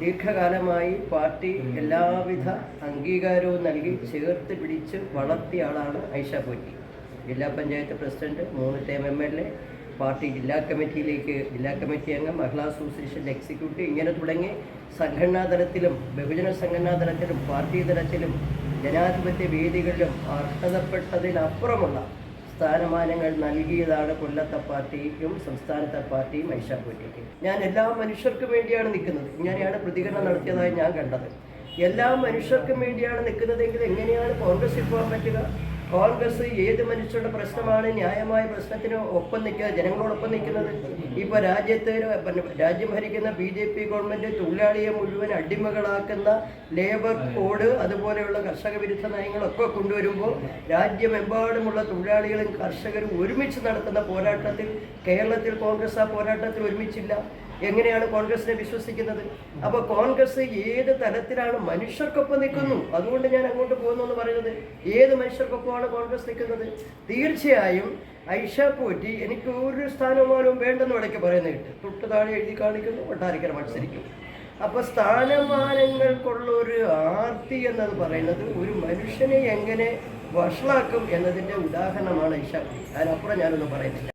ദീർഘകാലമായി പാർട്ടി എല്ലാവിധ അംഗീകാരവും നൽകി ചേർത്ത് പിടിച്ച് വളർത്തിയ ആളാണ് ഐഷ പോറ്റി. ജില്ലാ panchayat president, 3 term MLA, party ജില്ലാ കമ്മിറ്റി അംഗം, മഹിളാ അസോസിയേഷൻ്റെ എക്സിക്യൂട്ടീവ്, ഇങ്ങനെ തുടങ്ങി സംഘടനാ തലത്തിലും ബഹുജന സംഘടനാ തലത്തിലും പാർട്ടി തലത്തിലും ജനാധിപത്യ വേദികളിലും അർഹതപ്പെട്ടതിനപ്പുറമുള്ള സ്ഥാനമാനങ്ങൾ നൽകിയതാണ് കൊല്ലത്തെ പാർട്ടിയും സംസ്ഥാനത്തെ പാർട്ടിയും ഐഷ പോറ്റിക്ക്. ഞാൻ എല്ലാ മനുഷ്യർക്കും വേണ്ടിയാണ് നിൽക്കുന്നത്. ഇങ്ങനെയാണ് പ്രതികരണം നടത്തിയതായി ഞാൻ കണ്ടത്. എല്ലാ മനുഷ്യർക്കും വേണ്ടിയാണ് നിൽക്കുന്നതെങ്കിൽ എങ്ങനെയാണ് കോൺഗ്രസിൽ പോകാൻ പറ്റുക? കോൺഗ്രസ് ഏത് മനുഷ്യരുടെ പ്രശ്നമാണ് ന്യായമായ പ്രശ്നത്തിന് ഒപ്പം നിൽക്കുക, ജനങ്ങളോടൊപ്പം നിൽക്കുന്നത്? ഇപ്പോൾ രാജ്യം ഭരിക്കുന്ന BJP ഗവൺമെൻറ് തൊഴിലാളിയെ മുഴുവൻ അടിമകളാക്കുന്ന ലേബർ കോഡ്, അതുപോലെയുള്ള കർഷക വിരുദ്ധ നയങ്ങളൊക്കെ കൊണ്ടുവരുമ്പോൾ രാജ്യമെമ്പാടുമുള്ള തൊഴിലാളികളും കർഷകരും ഒരുമിച്ച് നടത്തുന്ന പോരാട്ടത്തിൽ കേരളത്തിൽ കോൺഗ്രസ് ആ പോരാട്ടത്തിൽ ഒരുമിച്ചില്ല. എങ്ങനെയാണ് കോൺഗ്രസിനെ വിശ്വസിക്കുന്നത്? അപ്പോൾ കോൺഗ്രസ് ഏത് തലത്തിലാണ് മനുഷ്യർക്കൊപ്പം നിൽക്കുന്നു, അതുകൊണ്ട് ഞാൻ അങ്ങോട്ട് പോകുന്നു എന്ന് പറയുന്നത്. ഏത് മനുഷ്യർക്കൊപ്പമാണ് കോൺഗ്രസ് നിൽക്കുന്നത്? തീർച്ചയായും ഐഷ പോറ്റി എനിക്ക് ഒരു സ്ഥാനമാനവും വേണ്ടെന്ന് ഇടയ്ക്ക് പറയുന്നത് കേട്ട് തൊട്ട് താഴെ എഴുതി കാണിക്കുന്നു, കൊട്ടാരക്കര മത്സരിക്കും. അപ്പോൾ സ്ഥാനമാനങ്ങൾക്കുള്ള ഒരു ആർത്തി എന്നത് പറയുന്നത് ഒരു മനുഷ്യനെ എങ്ങനെ വഷളാക്കും എന്നതിൻ്റെ ഉദാഹരണമാണ് ഐഷ പോറ്റി. അതിനപ്പുറം ഞാനൊന്നും പറയുന്നില്ല.